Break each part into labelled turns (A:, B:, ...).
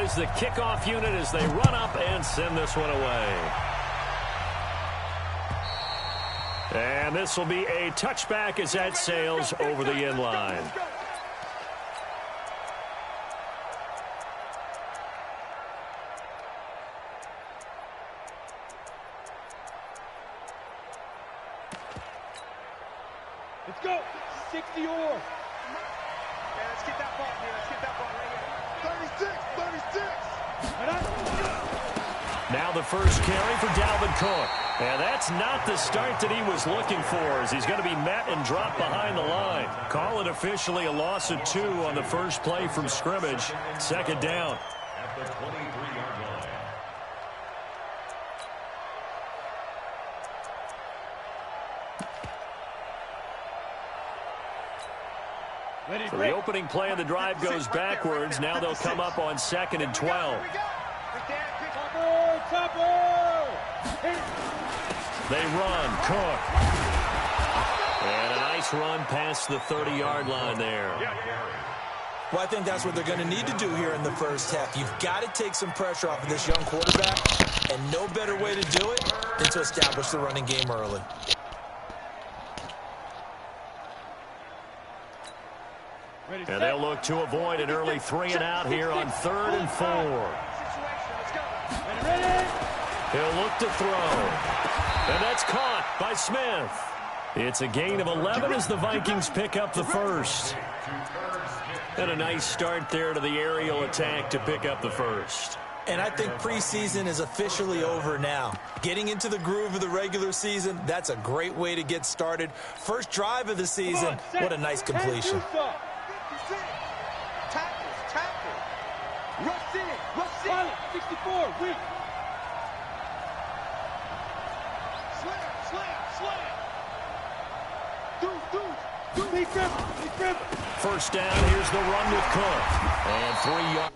A: is the kickoff unit as they run up and send this one away. And this will be a touchback as that sails over the end line.
B: Let's go. 60 or. Yeah, let's get that ball here. Let's get that ball right here. 36.
A: Now the first carry for Dalvin Cook. And that's not the start that he was looking for, as he's going to be met and dropped behind the line. Call it officially a loss of 2 on the first play from scrimmage. Second down.
C: At the 23-yard line.
A: So the opening play of the drive goes backwards. Now they'll come up on 2nd and 12. They run. Cook. And a nice run past the 30-yard line there.
D: Well, I think that's what they're going to need to do here in the first half. You've got to take some pressure off of this young quarterback, and no better way to do it than to establish the running game early.
A: And they'll look to avoid an early 3 and out here on 3rd and 4. He'll look to throw. And that's caught by Smith. It's a gain of 11 as the Vikings pick up the first. And a nice start there to the aerial attack to pick up the first.
D: And I think preseason is officially over now. Getting into the groove of the regular season, that's a great way to get started. First drive of the season, what a nice completion.
B: Rush in. 64, weak. Slam.
A: First down, here's the run with Cook. And 3 yards.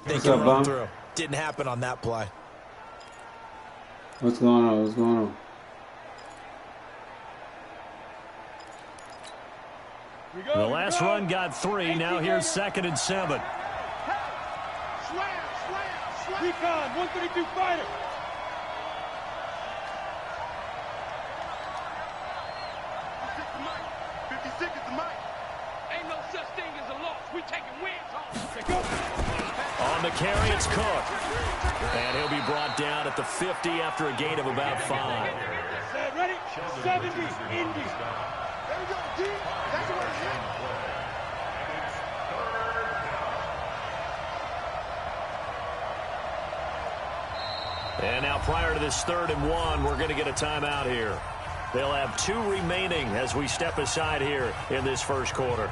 D: What's up, Bum? Didn't happen on that play.
E: What's going on?
A: The last run got 3. Now here's 2nd and 7.
B: Recon, 132 fighter. Ain't no such thing as a loss. We taking wins home.
A: On the carry, it's Cook. And he'll be brought down at the 50 after a gain of about 5.
B: Ready? 70, Indy. There we go, D. That's what it's at.
A: And now prior to this 3rd and 1, we're going to get a timeout here. They'll have 2 remaining as we step aside here in this first quarter.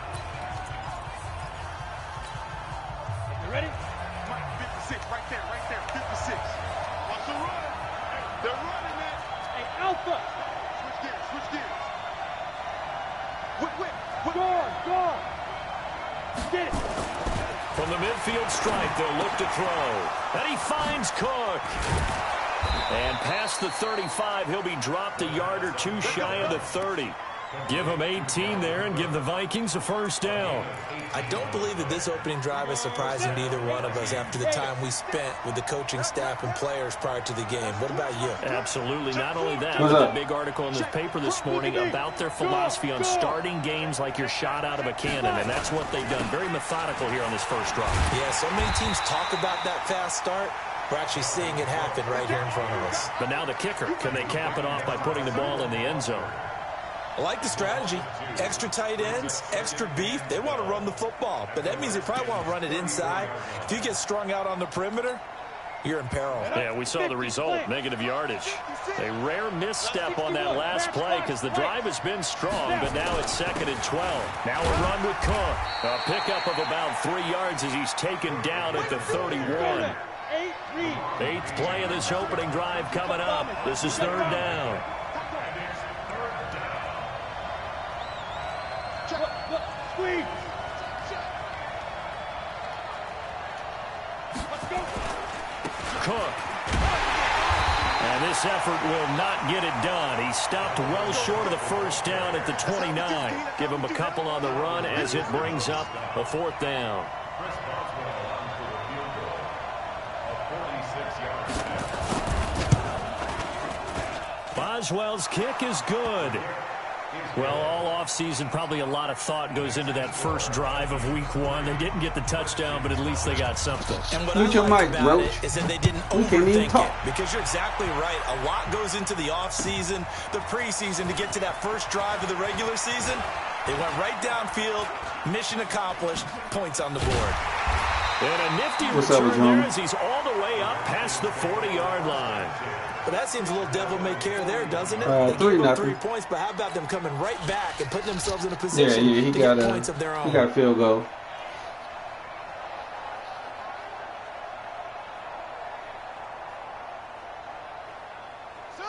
B: You ready? 56, right there, 56. Watch the run. They're running it. Hey, Alpha. Switch gears. Whip. Guard. Get it.
A: From the midfield stripe, they'll look to throw. And he finds Cook. And past the 35, he'll be dropped a yard or 2 shy of the 30. Give him 18 there and give the Vikings a first down.
D: I don't believe that this opening drive is surprising to either one of us after the time we spent with the coaching staff and players prior to the game. What about you?
A: Absolutely. Not only that, but a big article in this paper this morning about their philosophy on starting games like you're shot out of a cannon, and that's what they've done. Very methodical here on this first drive.
D: Yeah, so many teams talk about that fast start. We're actually seeing it happen right here in front of us.
A: But now the kicker. Can they cap it off by putting the ball in the end zone?
D: I like the strategy. Extra tight ends, extra beef. They want to run the football, but that means they probably want to run it inside. If you get strung out on the perimeter, you're in peril.
A: Yeah, we saw the result, negative yardage. A rare misstep on that last play because the drive has been strong, but now it's 2nd and 12. Now a run with Cook. A pickup of about 3 yards as he's taken down at the 31. 8th play of this opening drive coming up. This is 3rd down. Cook. This effort will not get it done. He stopped well short of the first down at the 29. Give him a couple on the run as it brings up a 4th down. Boswell's kick is good. Well, all offseason, probably a lot of thought goes into that first drive of week 1. They didn't get the touchdown, but at least they got something.
D: And what I like about it is that they didn't overthink it. Because you're exactly right. A lot goes into the offseason, the preseason, to get to that first drive of the regular season. They went right downfield, mission accomplished, points on the board.
A: And a nifty return there as he's all the way up past the 40-yard line.
D: But that seems a little devil-may-care there, doesn't it? They gave up 3 points, but how about them coming right back and putting themselves in a position to get points of their own?
E: He got a field goal.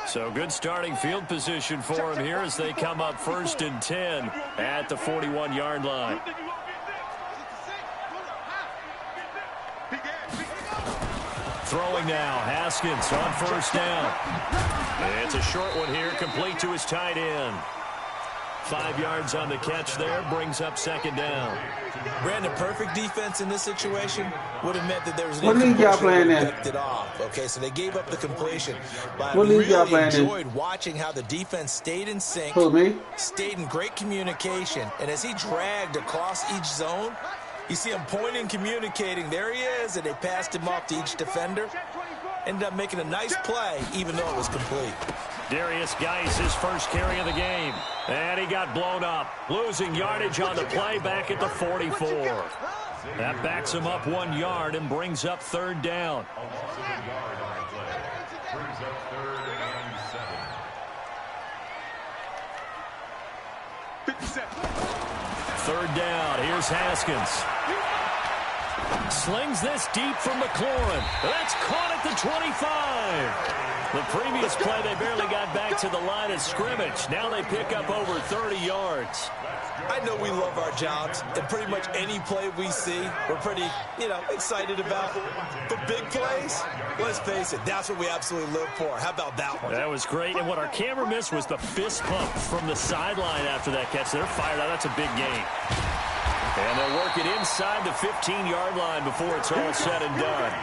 A: So good starting field position for him here as they come up 1st and 10 at the 41-yard line. Throwing now, Haskins on 1st down. It's a short one here, complete to his tight end. 5 yards on the catch there, brings up 2nd down.
D: Brandon, perfect defense in this situation would have meant that there was an
E: incompletion
D: that picked it off. Okay, so they gave up the completion. But I really enjoyed watching how the defense stayed in sync, stayed in great communication, and as he dragged across each zone, you see him pointing, communicating. There he is, and they passed him off to each defender. Ended up making a nice play, even though it was complete.
A: Darius Geis, his first carry of the game. And he got blown up. Losing yardage on the play back at the 44. That backs him up 1 yard and brings up 3rd down. Third down. Here's Haskins. Slings this deep from McLaurin. That's caught at the 25. The previous play, they barely got back to the line of scrimmage. Now they pick up over 30 yards.
D: I know we love our jobs, and pretty much any play we see, we're pretty, excited about. But big plays, let's face it, that's what we absolutely live for. How about that one?
A: That was great, and what our camera missed was the fist pump from the sideline after that catch. They're fired out. That's a big gain. And they'll work it inside the 15-yard line before it's all said and done.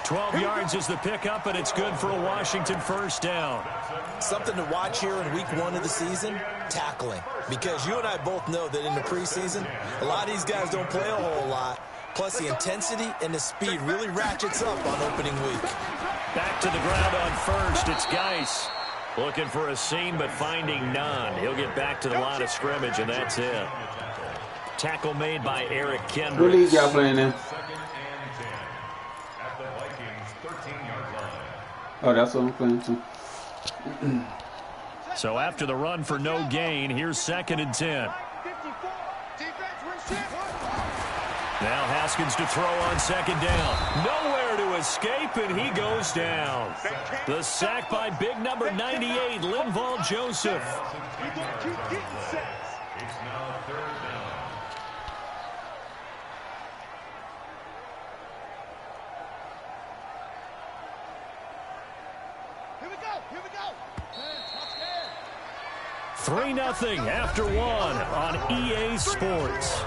A: 12 yards is the pickup, and it's good for a Washington 1st down.
D: Something to watch here in week 1 of the season, tackling. Because you and I both know that in the preseason, a lot of these guys don't play a whole lot. Plus, the intensity and the speed really ratchets up on opening week.
A: Back to the ground on 1st. It's Geis. Looking for a seam, but finding none. He'll get back to the line of scrimmage, and that's it. Tackle made by Eric Kendricks.
E: What league y'all playing in? Oh, that's what I'm playing too.
A: So after the run for no gain, here's 2nd and 10. Now Haskins to throw on 2nd down. Nowhere to escape, and he goes down. The sack by big number 98, Linval Joseph.
C: It's now 3rd down.
B: Here we go.
A: 3-0 after 1 on EA Sports.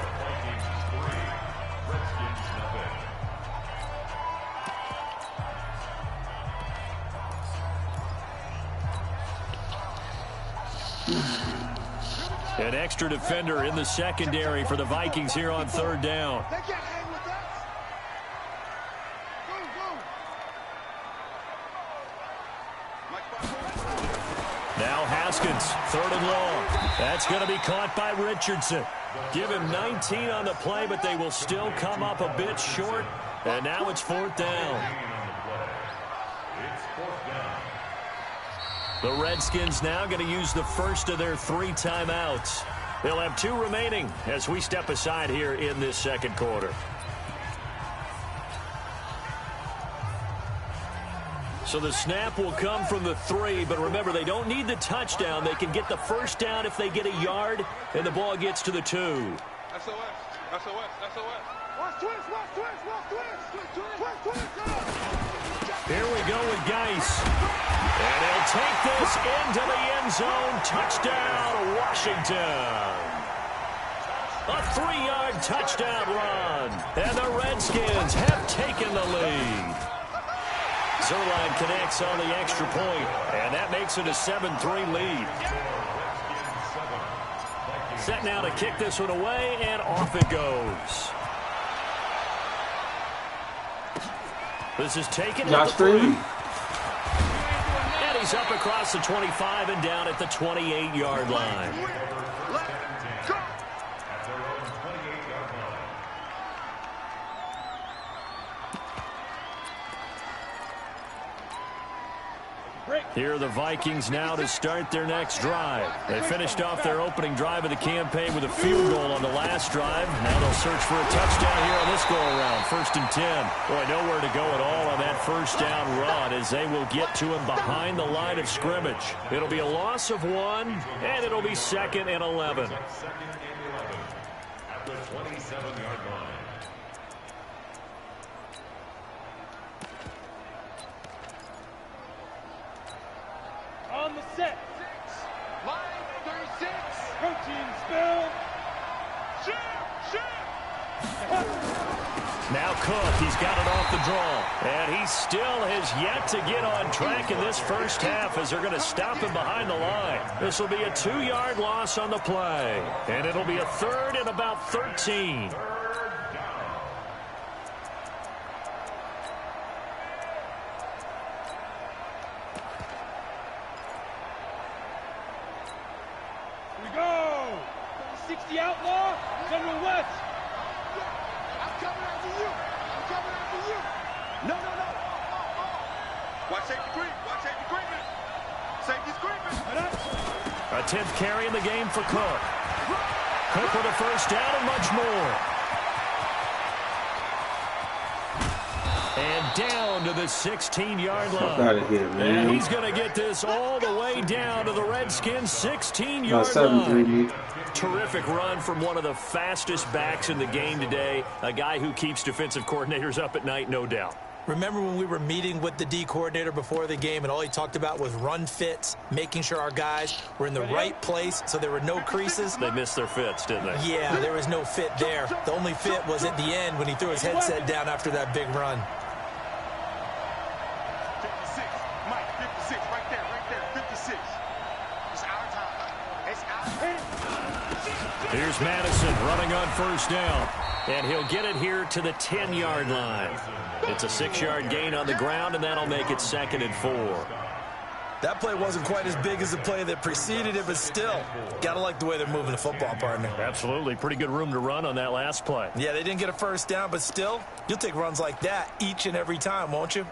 A: An extra defender in the secondary for the Vikings here on 3rd down.
B: They can't hang with us. Go.
A: Now Haskins, 3rd and long. That's going to be caught by Richardson. Give him 19 on the play, but they will still come up a bit short. And now it's 4th down. The Redskins now going to use the first of their 3 timeouts. They'll have 2 remaining as we step aside here in this 2nd quarter. So the snap will come from the 3, but remember, they don't need the touchdown. They can get the 1st down if they get a yard, and the ball gets to the 2.
B: SOS. Watch twist.
A: Here we go with Geis. And he'll this into the end zone. Touchdown, Washington. A 3-yard touchdown run. And the Redskins have taken the lead. Zerline connects on the extra point, and that makes it a 7-3 lead. Set now to kick this one away, and off it goes. This is taken at the 3. And he's up across the 25 and down at the 28-yard line. Here are the Vikings now to start their next drive. They finished off their opening drive of the campaign with a field goal on the last drive. Now they'll search for a touchdown here on this go-around. 1st and 10. Boy, nowhere to go at all on that first down run as they will get to him behind the line of scrimmage. It'll be a loss of 1, and it'll be 2nd and 11.
C: At the 27-yard line.
B: On the set. Line 36. Protein spill. Shoot.
A: Now Cook, he's got it off the draw. And he still has yet to get on track in this first half as they're going to stop him behind the line. This will be a 2-yard loss on the play. And it'll be a 3rd and about 13.
B: The outlaw, General West. I'm coming after you. No. Watch safety Green. Safety's Greenman.
A: A 10th carry in the game for Cook. Cook with a first down and much more. And down to the 16-yard line.
E: Out of here, man.
A: And he's going to get this all the way down to the Redskins' 16-yard line. Terrific run from one of the fastest backs in the game today. A guy who keeps defensive coordinators up at night, no doubt.
D: Remember when we were meeting with the D coordinator before the game and all he talked about was run fits, making sure our guys were in the right place so there were no creases?
A: They missed their fits, didn't they?
D: Yeah, there was no fit there. The only fit was at the end when he threw his headset down after that big run.
B: 56, Mike, 56, right there, 56. It's our time.
A: Here's Madison running on first down. And he'll get it here to the 10-yard line. It's a 6-yard gain on the ground, and that'll make it 2nd and 4.
D: That play wasn't quite as big as the play that preceded it, but still, gotta like the way they're moving the football, partner.
A: Absolutely. Pretty good room to run on that last play.
D: Yeah, they didn't get a first down, but still, you'll take runs like that each and every time, won't you?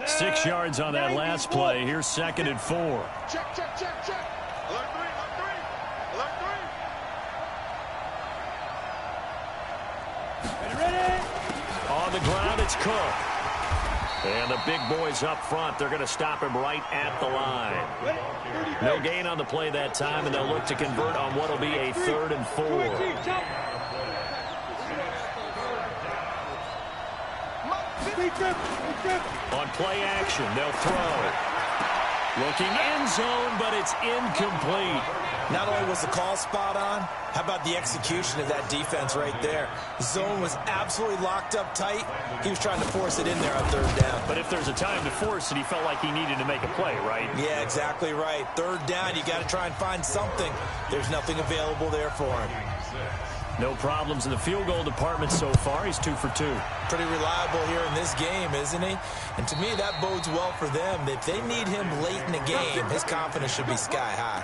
A: 6 yards on that last play. Here's 2nd and 4.
B: Check. Alert 3. Ready?
A: On the ground, it's Cook. And the big boys up front, they're going to stop him right at the line. No gain on the play that time, and they'll look to convert on what will be a 3rd and 4. On play action, they'll throw. Looking end zone, but it's incomplete.
D: Not only was the call spot on, how about the execution of that defense right there? The zone was absolutely locked up tight. He was trying to force it in there on 3rd down.
A: But if there's a time to force it, he felt like he needed to make a play, right?
D: Yeah, exactly right. 3rd down, you got to try and find something. There's nothing available there for him.
A: No problems in the field goal department so far. He's 2 for 2.
D: Pretty reliable here in this game, isn't he? And to me, that bodes well for them. If they need him late in the game, his confidence should be sky high.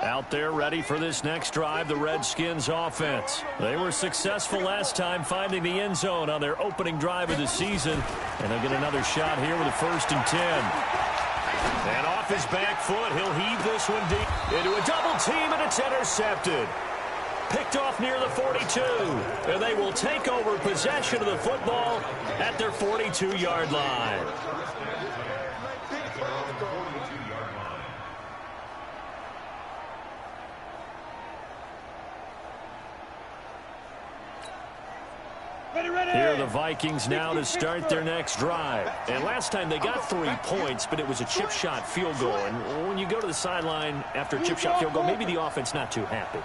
A: Out there ready for this next drive, the Redskins offense. They were successful last time finding the end zone on their opening drive of the season. And they'll get another shot here with a 1st and 10. And off his back foot, he'll heave this one deep into a double team, and it's intercepted. Picked off near the 42. And they will take over possession of the football at their 42-yard line. Here are the Vikings now to start their next drive. And last time they got 3 points, but it was a chip shot field goal. And when you go to the sideline after a chip shot field goal, maybe the offense not too happy.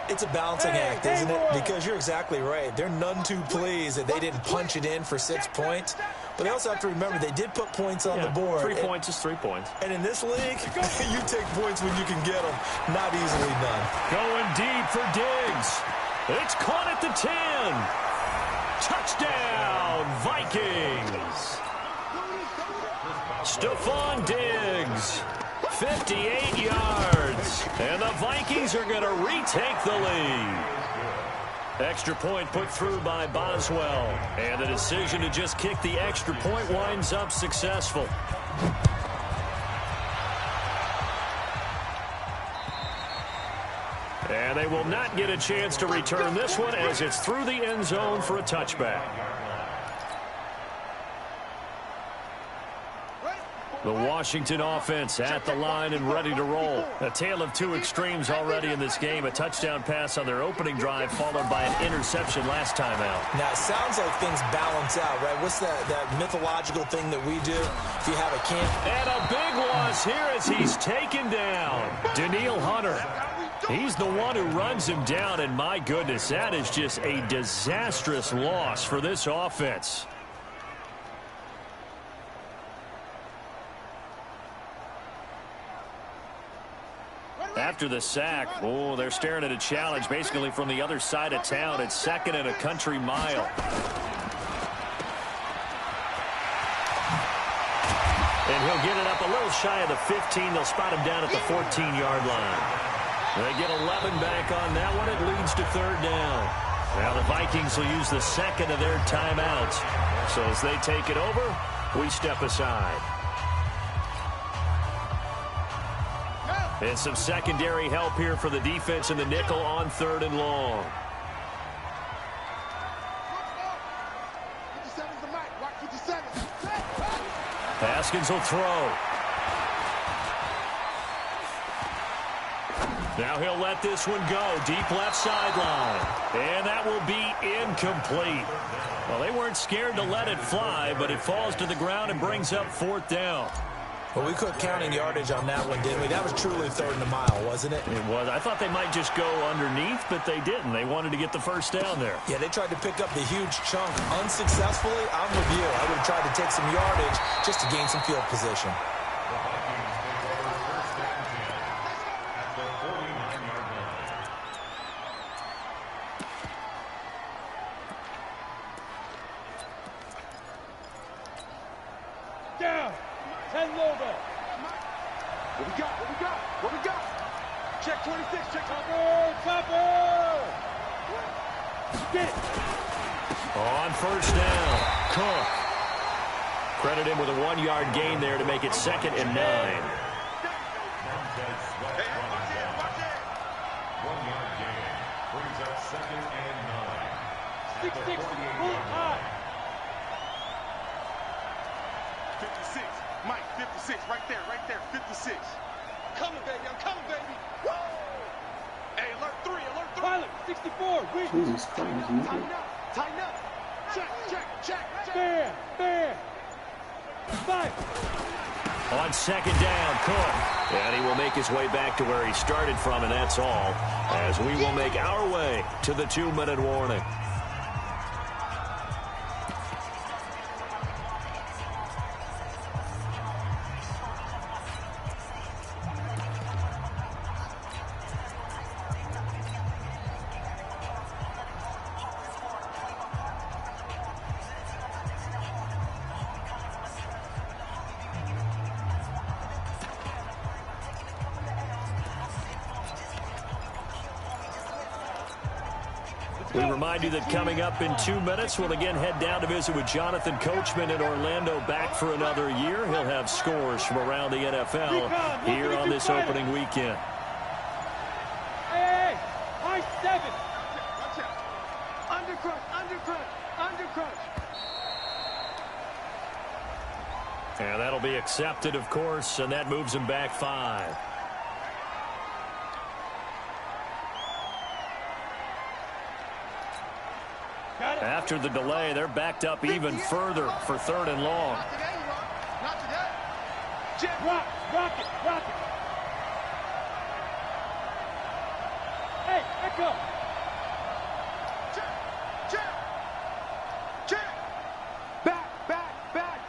D: It's a balancing act, isn't it? Because you're exactly right. They're none too pleased that they didn't punch it in for 6 points. But they also have to remember they did put points on the board.
A: 3 points is 3 points.
D: And in this league, you take points when you can get them. Not easily done.
A: Going deep for Diggs. It's caught at the 10. Touchdown, Vikings. Stephon Diggs, 58 yards. And the Vikings are going to retake the lead. Extra point put through by Boswell. And the decision to just kick the extra point winds up successful. And they will not get a chance to return this one as it's through the end zone for a touchback. The Washington offense at the line and ready to roll. A tale of two extremes already in this game. A touchdown pass on their opening drive followed by an interception last time out.
D: Now, it sounds like things balance out, right? What's that mythological thing that we do if you have a camp?
A: And a big loss here as he's taken down. Danielle Hunter. He's the one who runs him down, and my goodness, that is just a disastrous loss for this offense. After the sack, oh, they're staring at a challenge basically from the other side of town. It's 2nd and a country mile. And he'll get it up a little shy of the 15. They'll spot him down at the 14-yard line. They get 11 back on that one. It leads to 3rd down. Now the Vikings will use the 2nd of their timeouts. So as they take it over, we step aside. And some secondary help here for the defense in the nickel on 3rd and long. Haskins will throw. Now he'll let this one go. Deep left sideline. And that will be incomplete. Well, they weren't scared to let it fly, but it falls to the ground and brings up 4th down.
D: Well, we quit counting yardage on that one, didn't we? That was truly 3rd and a mile, wasn't it?
A: It was. I thought they might just go underneath, but they didn't. They wanted to get the 1st down there.
D: Yeah, they tried to pick up the huge chunk unsuccessfully. I'm with you. I would have tried to take some yardage just to gain some field position.
B: Down. 10 over. What we got? What we got? What we got? Check 26. Check cover. Get it.
A: On 1st down, Cook. Credit him with a 1-yard gain there to make it 2nd and 9.
C: 1-yard gain brings up 2nd and 9.
B: 6-6. Pull it high. 56. Mike, 56. Right there. 56. Coming, baby. I'm coming, baby. Woo! Hey, alert 3. Pilot, 64.
E: Jesus Christ, nigga.
B: Tighten up. Check. Fair. 5.
A: On 2nd down, Cook. And he will make his way back to where he started from, and that's all, as we will make our way to the 2-minute warning. We remind you that coming up in 2 minutes, we'll again head down to visit with Jonathan Coachman in Orlando, back for another year. He'll have scores from around the NFL here on this opening weekend.
B: Hey, high 7. Watch out. Undercrunch.
A: And that'll be accepted, of course, and that moves him back 5.
B: Got
A: After the delay, they're backed up even further for 3rd and long.
B: Not today. Rock it. Hey, echo. Check. Back.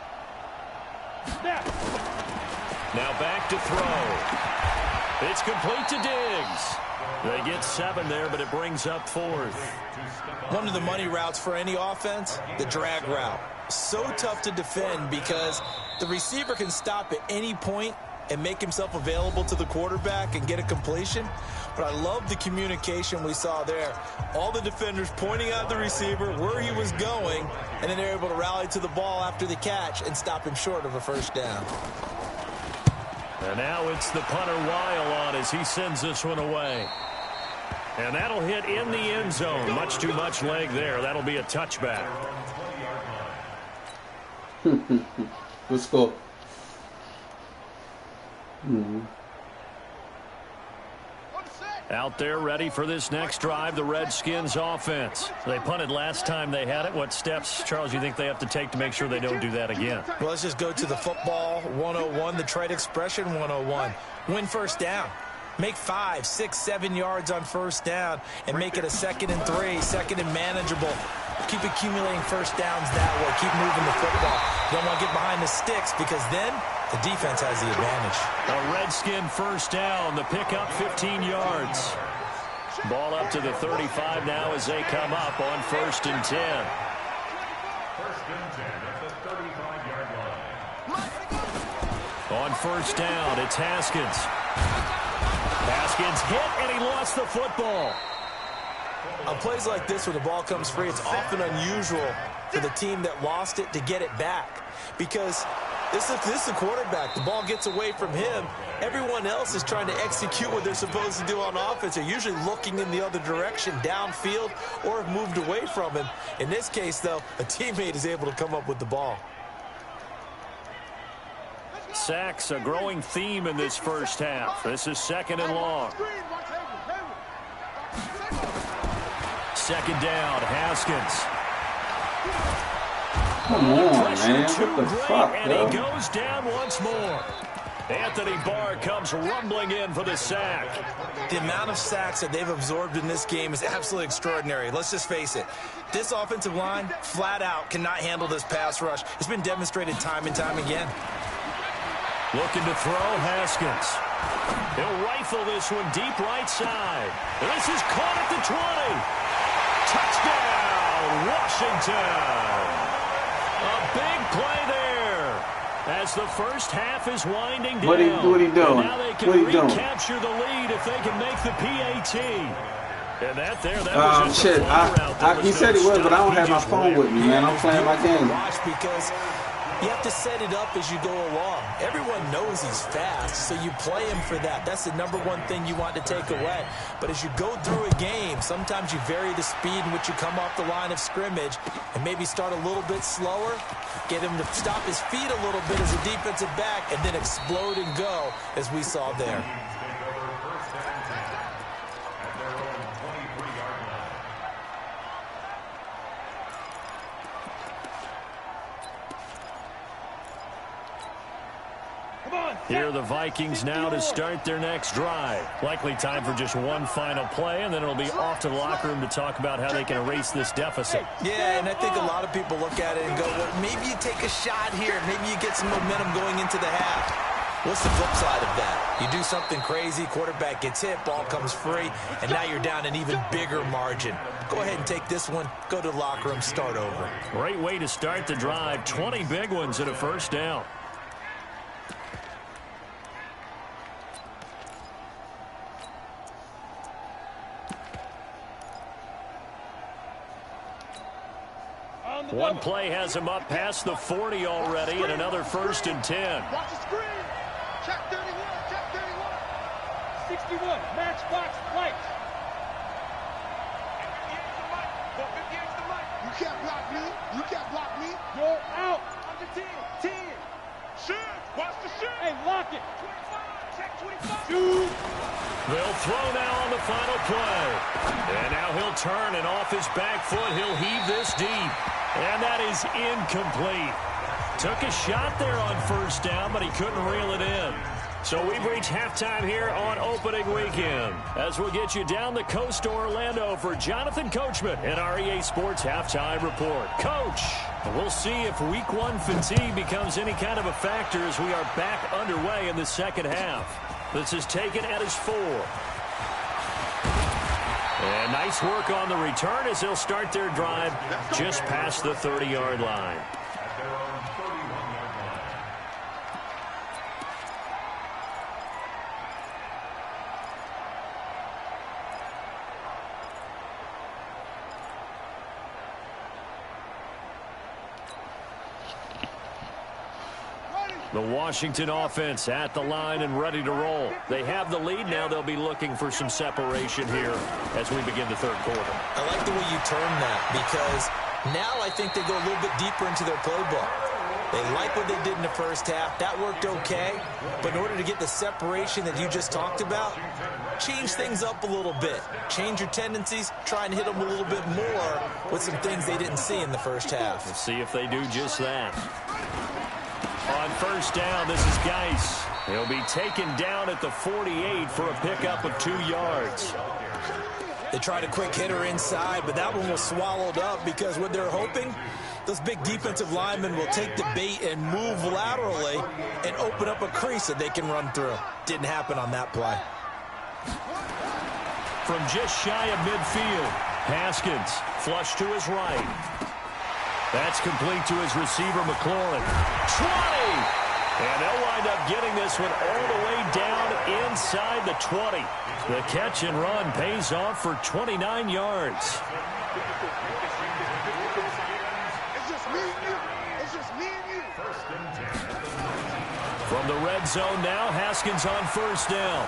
B: Snap.
A: Now back to throw. It's complete to Diggs. They get 7 there, but it brings up 4th.
D: One of the money routes for any offense, the drag route. So tough to defend because the receiver can stop at any point and make himself available to the quarterback and get a completion. But I love the communication we saw there. All the defenders pointing at the receiver where he was going, and then they're able to rally to the ball after the catch and stop him short of a 1st down.
A: And now it's the punter Weil on as he sends this one away. And that'll hit in the end zone. Much too much leg there. That'll be a touchback.
E: Let's go.
A: Out there ready for this next drive, the Redskins offense. They punted last time they had it. What steps, Charles, you think they have to take to make sure they don't do that again?
D: Well, let's just go to the football 101, the trade expression 101. Win 1st down. Make 5, 6, 7 yards on 1st down and make it a 2nd and 3, 2nd and manageable. Keep accumulating 1st downs that way. Keep moving the football. You don't want to get behind the sticks because then the defense has the advantage.
A: A Redskin 1st down. The pickup 15 yards. Ball up to the 35 now as they come up on 1st and 10.
C: 1st and 10 at the 35-yard line.
A: On 1st down, it's Haskins. Haskins hit, and he lost the football.
D: On plays like this where the ball comes free, it's often unusual for the team that lost it to get it back. Because this is the quarterback. The ball gets away from him. Everyone else is trying to execute what they're supposed to do on offense. They're usually looking in the other direction, downfield, or have moved away from him. In this case, though, a teammate is able to come up with the ball.
A: Sacks, a growing theme in this 1st half. This is 2nd and long. 2nd down, Haskins.
E: Come on, man.
A: Too
E: What the
A: great,
E: fuck,
A: and
E: bro?
A: he goes down once more. Anthony Barr comes rumbling in for the sack.
D: The amount of sacks that they've absorbed in this game is absolutely extraordinary. Let's just face it. This offensive line, flat out, cannot handle this pass rush. It's been demonstrated time and time again.
A: Looking to throw, Haskins. He'll rifle this one deep right side. This is caught at the 20. Touchdown, Washington. A big play there as the 1st half is winding down.
E: What he doing?
A: And now they can recapture the lead if they can make the PAT. And that was just
E: shit.
A: a route.
E: He said he was, but I don't have my phone with me, man. I'm playing my game.
D: Watch because you have to set it up as you go along. Everyone knows he's fast, so you play him for that. That's the #1 thing you want to take away. But as you go through a game, sometimes you vary the speed in which you come off the line of scrimmage and maybe start a little bit slower, get him to stop his feet a little bit as a defensive back, and then explode and go, as we saw there.
A: Here are the Vikings now to start their next drive. Likely time for just one final play, and then it'll be off to the locker room to talk about how they can erase this deficit.
D: Yeah, and I think a lot of people look at it and go, well, maybe you take a shot here. Maybe you get some momentum going into the half. What's the flip side of that? You do something crazy, quarterback gets hit, ball comes free, and now you're down an even bigger margin. Go ahead and take this one, go to the locker room, start over.
A: Great way to start the drive. 20 big ones at a 1st down. One play has him up past the 40 already, and another 1st and 10.
B: Watch the screen. Check 31. Check 31. 61. Matchbox light. You can't block me. You can't block me. You're out. Under 10. 10. Shoot. Watch the shoot. Hey, lock it. 25.
A: They'll throw now on the final play. And now he'll turn, and off his back foot, he'll heave this deep. And that is incomplete. Took a shot there on first down, but he couldn't reel it in. So we've reached halftime here on opening weekend. As we'll get you down the coast to Orlando for Jonathan Coachman and our EA Sports Halftime Report. Coach, we'll see if Week 1 fatigue becomes any kind of a factor as we are back underway in the second half. This is taken at his 4. And nice work on the return as they'll start their drive just past the 30-yard line. The Washington offense at the line and ready to roll. They have the lead now. They'll be looking for some separation here as we begin the third quarter.
D: I like the way you turn that because now I think they go a little bit deeper into their playbook. They like what they did in the first half. That worked okay. But in order to get the separation that you just talked about, change things up a little bit. Change your tendencies. Try and hit them a little bit more with some things they didn't see in the first half.
A: Let's see if they do just that. On first down, this is Geis. He'll be taken down at the 48 for a pickup of 2 yards.
D: They tried a quick hitter inside, but that one was swallowed up because what they're hoping, those big defensive linemen will take the bait and move laterally and open up a crease that they can run through. Didn't happen on that play.
A: From just shy of midfield, Haskins flush to his right. That's complete to his receiver, McLaurin. 20! And they'll wind up getting this one all the way down inside the 20. The catch and run pays off for 29 yards.
B: It's just me and you. It's just me and you.
A: From the red zone now, Haskins on first down.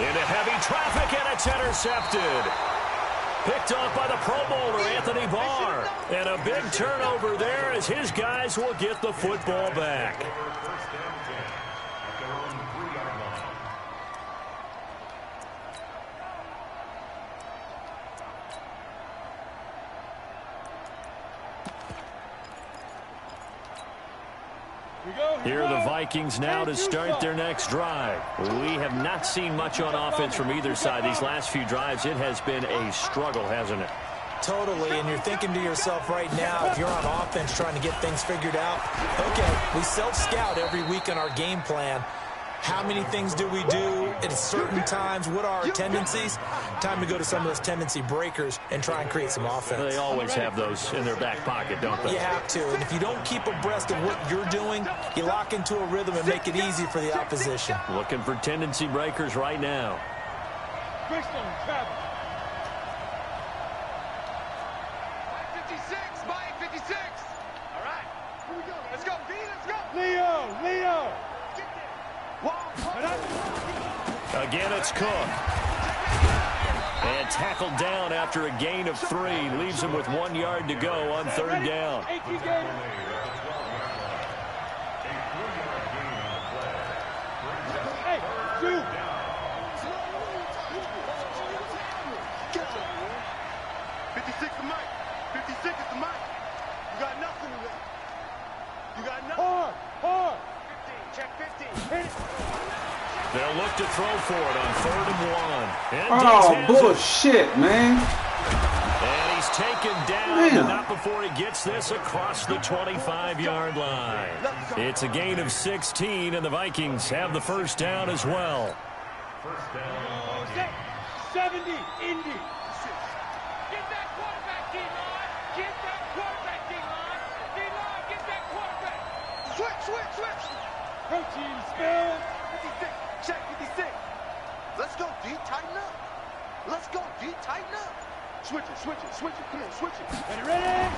A: Into heavy traffic, and it's intercepted. Picked off by the Pro Bowler, Anthony Barr. And a big turnover there as his guys will get the football back. Here are the Vikings now to start their next drive. We have not seen much on offense from either side. These last few drives, it has been a struggle, hasn't it?
D: Totally, and you're thinking to yourself right now, if you're on offense trying to get things figured out, okay, we self-scout every week on our game plan. How many things do we do at certain times? What are our tendencies? Time to go to some of those tendency breakers and try and create some offense.
A: They always have those in their back pocket, don't they?
D: You have to, and if you don't keep abreast of what you're doing, you lock into a rhythm and make it easy for the opposition.
A: Looking for tendency breakers right now.
B: 56, Mike, 56. All right, here we go. Let's go, D, let's go. Leo.
A: Again, it's Cook. And tackled down after a gain of 3. Leaves him with 1 yard to go on third down.
B: Hey, 2. 56 to Mike. 56 is the Mike. You got nothing to that. You got nothing. Hard. 15, check 15. Hit it.
A: They'll look to throw for it on 3rd and 1. And
E: oh, bullshit, man.
A: And he's taken down, but not before he gets this across the 25-yard line. It's a gain of 16, and the Vikings have the first down as well.
B: First down. 70, Indy. Get that quarterback, D-line. Get that quarterback, D-line. D-line, get that quarterback. Switch. Protein spill. 56. Check 56. Let's go, D. Tighten up. Let's go, D. Tighten up. Switch it. Come on, switch it. Ready?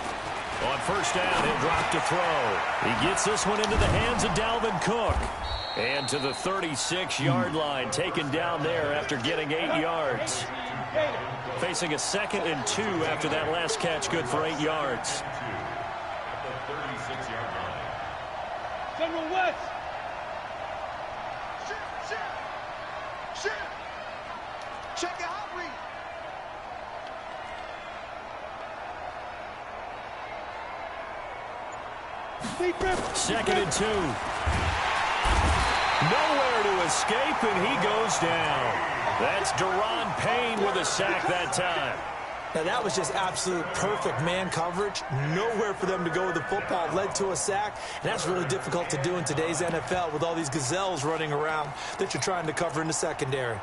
A: On first down, he'll drop to throw. He gets this one into the hands of Dalvin Cook. And to the 36-yard line, taken down there after getting 8 yards. Facing a 2nd and 2 after that last catch, good for 8 yards.
B: General West. Check it out, read.
A: Second and 2. Nowhere to escape, and he goes down. That's Deron Payne with a sack that time.
D: Now, that was just absolute perfect man coverage. Nowhere for them to go with the football. Led to a sack, and that's really difficult to do in today's NFL with all these gazelles running around that you're trying to cover in the secondary.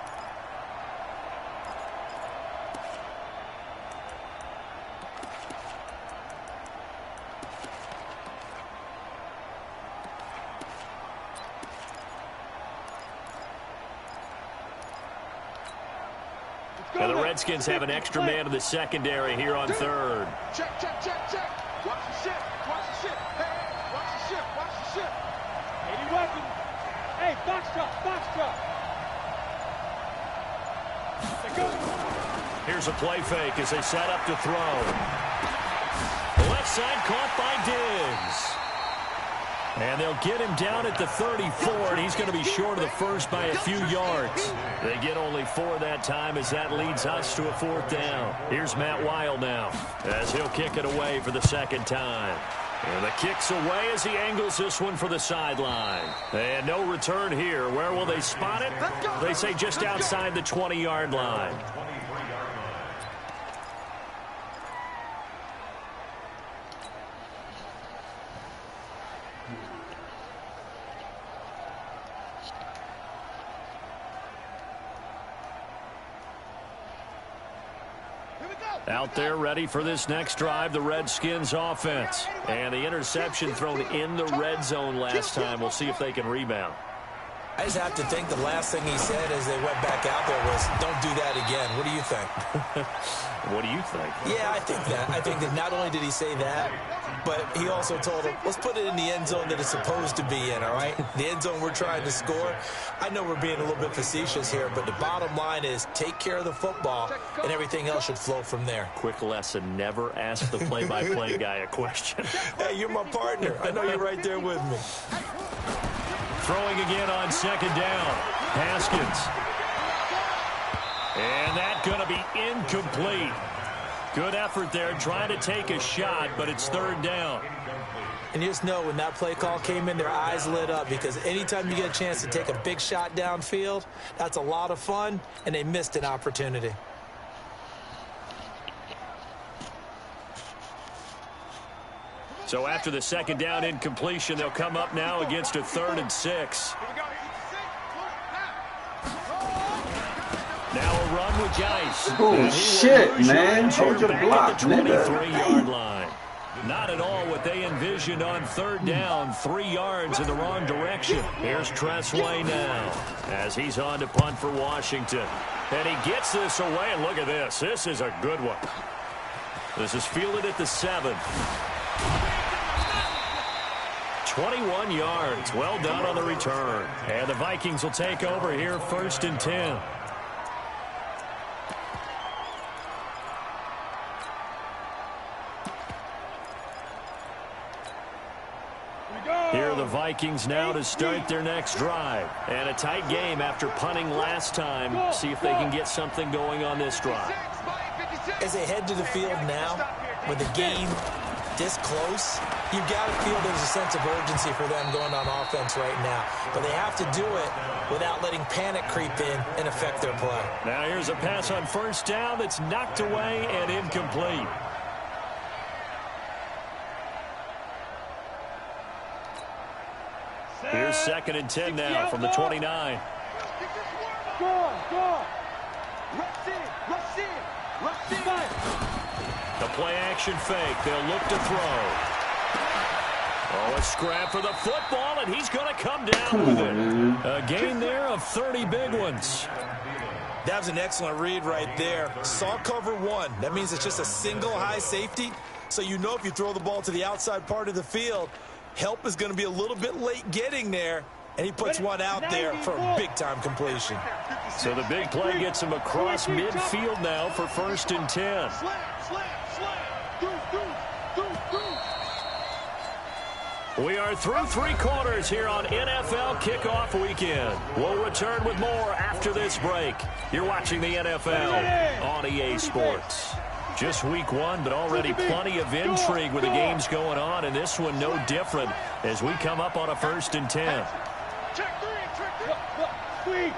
A: Now the Redskins have an extra man in the secondary here on third.
B: Check. Watch the ship. Hey, watch the ship. 80 weapons. Hey, box truck.
A: Here's a play fake as they set up to throw. Left side caught by Diggs. And they'll get him down at the 34, and he's going to be short of the first by a few yards. They get only 4 that time as that leads us to a 4th down. Here's Matt Weil now as he'll kick it away for the second time. And the kick's away as he angles this one for the sideline. And no return here. Where will they spot it? They say just outside the 20-yard line. Out there ready for this next drive, the Redskins offense. And the interception thrown in the red zone last time. We'll see if they can rebound.
D: I just have to think the last thing he said as they went back out there was, don't do that again. What do you think?
A: What do you think?
D: Yeah, I think that not only did he say that, but he also told him, let's put it in the end zone that it's supposed to be in, all right? The end zone we're trying to score. I know we're being a little bit facetious here, but the bottom line is take care of the football, and everything else should flow from there.
A: Quick lesson, never ask the play-by-play guy a question.
D: Hey, you're my partner. I know you're right there with me.
A: Throwing again on second down. Haskins. And that's going to be incomplete. Good effort there, trying to take a shot, but it's third down.
D: And you just know when that play call came in, their eyes lit up, because anytime you get a chance to take a big shot downfield, that's a lot of fun, and they missed an opportunity.
A: So after the second down incompletion, they'll come up now against a 3rd and 6. Now a run with Geis.
E: Oh, shit, man. Hold your block, nigga.
A: 23-yard line. Not at all what they envisioned on third down. 3 yards in the wrong direction. Here's Tressway now as he's on to punt for Washington. And he gets this away, and look at this. This is a good one. This is fielded at the 7. 21 yards. Well done on the return. And the Vikings will take over here, 1st and 10. Here are the Vikings now to start their next drive. And a tight game after punting last time. See if they can get something going on this drive.
D: As they head to the field now, with the game this close, you've got to feel there's a sense of urgency for them going on offense right now. But they have to do it without letting panic creep in and affect their play.
A: Now here's a pass on first down that's knocked away and incomplete. Here's 2nd and 10 now from the 29. The play action fake. They'll look to throw. Oh, a scrap for the football, and he's going to come down with it. A gain there of 30 big ones.
D: That was an excellent read right there. Saw cover 1. That means it's just a single high safety. So you know if you throw the ball to the outside part of the field, help is going to be a little bit late getting there. And he puts one out there for a big-time completion.
A: So the big play gets him across midfield now for 1st and 10. We are through 3 quarters here on NFL Kickoff Weekend. We'll return with more after this break. You're watching the NFL on EA Sports. Just week 1, but already plenty of intrigue with the games going on, and this one no different as we come up on a 1st and 10.
B: Check 3, check 3.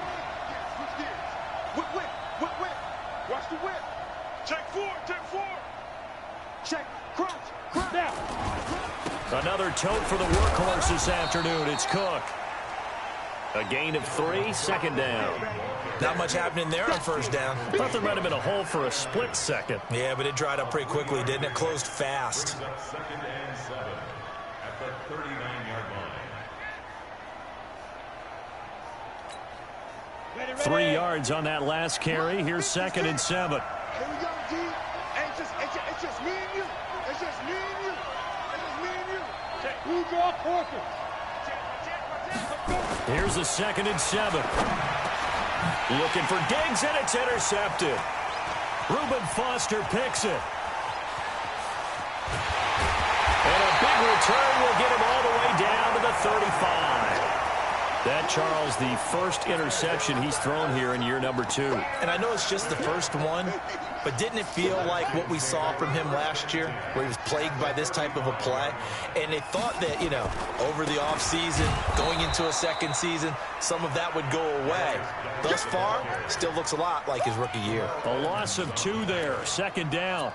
B: Whip. Watch the whip. Check 4, check 4. Check, crunch, down.
A: Another tote for the workhorse this afternoon. It's Cook. A gain of 3, 2nd down.
D: Not much happening there on 1st down.
A: I thought there might have been a hole for a split second.
D: Yeah, but it dried up pretty quickly, didn't it? Closed fast.
C: 2nd and 7 at the 39-yard line.
A: 3 yards on that last carry. Here's 2nd and 7.
B: Here we go, G. It's just me and you. It's just me and you. It's just me and you. Who draw quarter?
A: Here's the 2nd and 7. Looking for Diggs, and it's intercepted. Reuben Foster picks it. And a big return will get him all the way down to the 35. That, Charles, the first interception he's thrown here in year number 2.
D: And I know it's just the first one, but didn't it feel like what we saw from him last year, where he was plagued by this type of a play? And they thought that, you know, over the offseason, going into a 2nd season, some of that would go away. Thus far, still looks a lot like his rookie year.
A: A loss of 2 there, 2nd down.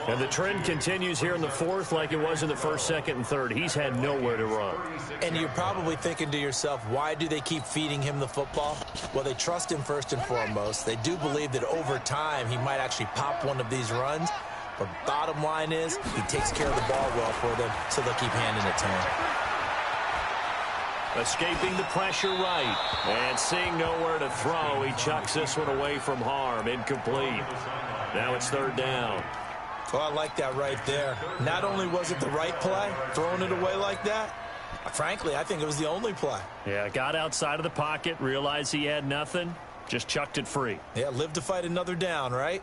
A: And the trend continues here in the 4th like it was in the 1st, 2nd, and 3rd. He's had nowhere to run.
D: And you're probably thinking to yourself, why do they keep feeding him the football? Well, they trust him first and foremost. They do believe that over time he might actually pop one of these runs. But bottom line is, he takes care of the ball well for them, so they'll keep handing it to him.
A: Escaping the pressure right. And seeing nowhere to throw, he chucks this one away from harm. Incomplete. Now it's 3rd down.
D: Oh, I like that right there. Not only was it the right play, throwing it away like that, frankly, I think it was the only play.
A: Yeah, got outside of the pocket, realized he had nothing, just chucked it free.
D: Yeah, live to fight another down, right?